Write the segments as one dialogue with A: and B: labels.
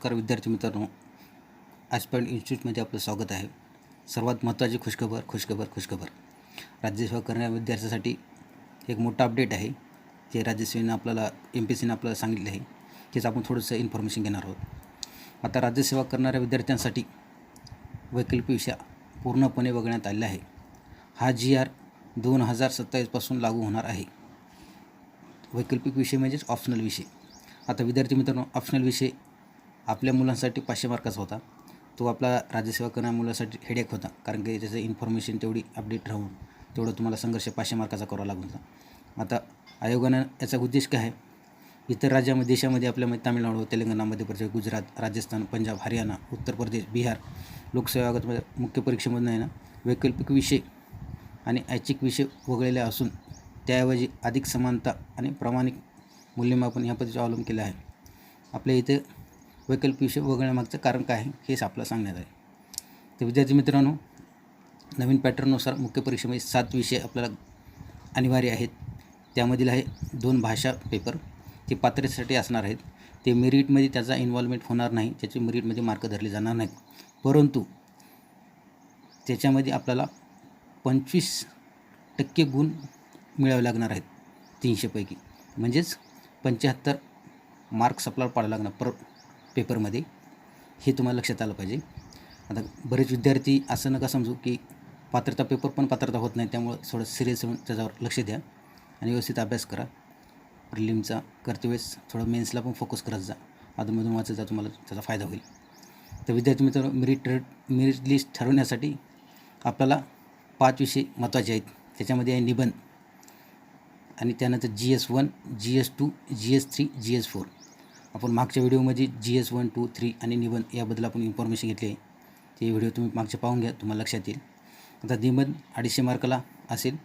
A: नमस्कार विद्यार्थी मित्रांनो, आस्पायरंट इन्स्टिट्यूटमध्ये आपलं स्वागत आहे. सर्वात महत्त्वाची खुशखबर राज्यसेवा करणाऱ्या विद्यार्थ्यांसाठी एक मोठा अपडेट आहे. जे राज्यसेवेनं आपल्याला MPSCनं आपल्याला सांगितले आहे. तेच आपण थोडंसं इन्फॉर्मेशन घेणार आहोत. आता राज्यसेवा करणाऱ्या विद्यार्थ्यांसाठी वैकल्पिक विषय पूर्णपणे वगळण्यात आलेला आहे. हा GR 2027 पासून लागू होणार आहे. वैकल्पिक विषय म्हणजेच ऑप्शनल विषय. आता विद्यार्थी मित्रांनो, ऑप्शनल विषय आपल्या मुलांसाठी 500 मार्काचा होता. तो आपला राज्यसेवा करणाऱ्या मुलांसाठी हेडेक होता, कारण की त्याचं इन्फॉर्मेशन तेवढी अपडेट राहून तेवढं तुम्हाला संघर्ष 500 मार्काचा करावा लागत होता. आता आयोगानं याचा उद्देश काय आहे, इतर राज्यामध्ये देशामध्ये आपल्यामध्ये तामिळनाडू, तेलंगणा, मध्य प्रदेश, गुजरात, राजस्थान, पंजाब, हरियाणा, उत्तर प्रदेश, बिहार लोकसेवा आयोगामध्ये मुख्य परीक्षेमधून आहे ना वैकल्पिक विषय आणि ऐच्छिक विषय वगळलेले असून त्याऐवजी अधिक समानता आणि प्रामाणिक मूल्यमापन या पद्धतीचा अवलंब केला आहे. आपल्या इथे वैकल्पिक विषय वगळण्यामागचं कारण काय आहे हेच आपल्याला सांगण्यात आहे. तर विद्यार्थी मित्रांनो, नवीन पॅटर्ननुसार मुख्य परीक्षेमध्ये 7 विषय आपल्याला अनिवार्य आहेत. त्यामधील आहे 2 भाषा पेपर, ते पात्रतेसाठी असणार आहेत. ते मेरिटमध्ये त्याचा इन्व्हॉल्वमेंट होणार नाही, त्याचे मेरिटमध्ये मार्क धरले जाणार नाहीत. परंतु त्याच्यामध्ये आपल्याला 25% गुण मिळावे लागणार आहेत 300 पैकी, म्हणजेच 75 मार्क्स आपल्याला पाडावे लागणार पर पेपरमध्ये. हे तुम्हाला लक्षात आलं पाहिजे. आता बरेच विद्यार्थी असं नका समजू की पात्रता पेपर पण पात्रता होत नाही, त्यामुळं थोडं सिरियस होऊन त्याच्यावर लक्ष द्या आणि व्यवस्थित अभ्यास करा. प्रिलिमचा करते वेळेस थोडं मेन्सला पण फोकस करत जा, अधूनमधून वाचत जा, तुम्हाला त्याचा फायदा होईल. तर विद्यार्थी मित्रांनो, मेरिट लिस्ट ठरवण्यासाठी आपल्याला 5 विषय महत्त्वाचे आहेत. त्याच्यामध्ये आहे निबंध, आणि त्यानंतर GS1, GS2, GS3, GS4. आपण मागच्या व्हिडिओमध्ये GS1, 2, 3 आणि निबंध याबद्दल आपण इन्फॉर्मेशन घेतली आहे. ते व्हिडिओ तुम्ही मागचे पाहून घ्या, तुम्हाला लक्षात येईल. आता निबंध 250 मार्काला असेल,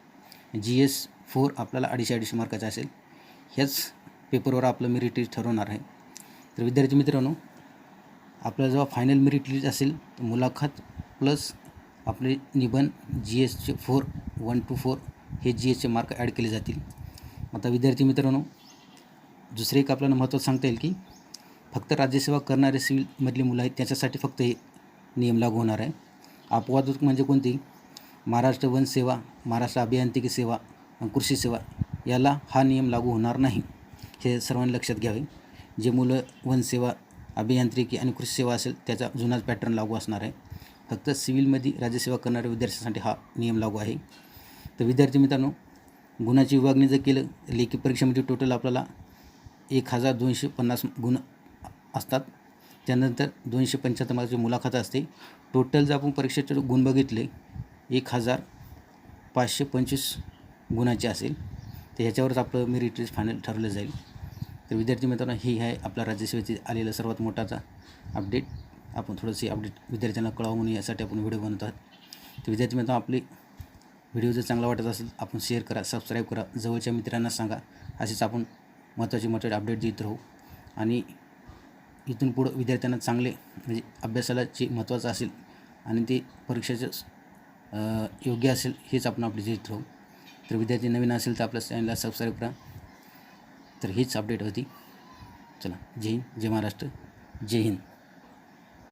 A: GS4 आपल्याला 250 मार्काचा असेल. ह्याच पेपरवर आपलं मेरिट लिस्ट ठरवणार आहे. तर विद्यार्थी मित्रांनो, आपल्याला जेव्हा फायनल मेरिट लिस्ट असेल तर मुलाखत प्लस आपले निबंध GSचे 4, 1 to 4 हे GSचे मार्क ॲड केले जातील. आता विद्यार्थी मित्रांनो, दुसरे एक आपल्याला महत्त्वाचं सांगता येईल की फक्त राज्यसेवा करणारे सिव्हिलमधली मुलं आहेत त्याच्यासाठी फक्त हे नियम लागू होणार आहे. अपवादात्मक म्हणजे कोणती, महाराष्ट्र वन सेवा, महाराष्ट्र अभियांत्रिकी सेवा आणि कृषी सेवा याला हा नियम लागू होणार नाही. हे सर्वांनी लक्षात घ्यावे. जे मुलं वनसेवा, अभियांत्रिकी आणि कृषी सेवा असेल त्याचा जुनाच पॅटर्न लागू असणार आहे. फक्त सिव्हिलमध्ये राज्यसेवा करणाऱ्या विद्यार्थ्यांसाठी हा नियम लागू आहे. तर विद्यार्थी मित्रांनो, गुणाची विभागणी जर केलं, लेखी परीक्षेमध्ये टोटल आपल्याला 1250 गुण असतात. त्यानंतर 275 मार्काची मुलाखत असते. टोटल जर आपण परीक्षेचे गुण बघितले 1525 गुणाचे असेल, तर ह्याच्यावरच आपलं मेरिट लिस्ट फायनल ठरवलं जाईल. तर विद्यार्थी मित्रांनो, ही आहे आपल्या राज्यसेवेची आलेला सर्वात मोठाचा अपडेट. आपण थोडंसं अपडेट विद्यार्थ्यांना कळावं म्हणून यासाठी आपण व्हिडिओ बनवत आहोत. तर विद्यार्थी मित्रांनो, आपली व्हिडिओ जर चांगला वाटत असेल आपण शेअर करा, सबस्क्राईब करा, जवळच्या मित्रांना सांगा. असेच आपण महत्त्वाचे अपडेट देत राहू. आणि इथून पुढं विद्यार्थ्यांना चांगले म्हणजे अभ्यासाला जे महत्त्वाचं असेल आणि ते परीक्षेचं योग्य असेल हेच आपण अपडेट देत राहू. तर विद्यार्थी नवीन असेल तर आपल्या चॅनलला सबस्क्राईब करा. तर हीच अपडेट होती. चला, जय हिंद, जय महाराष्ट्र, जय हिंद.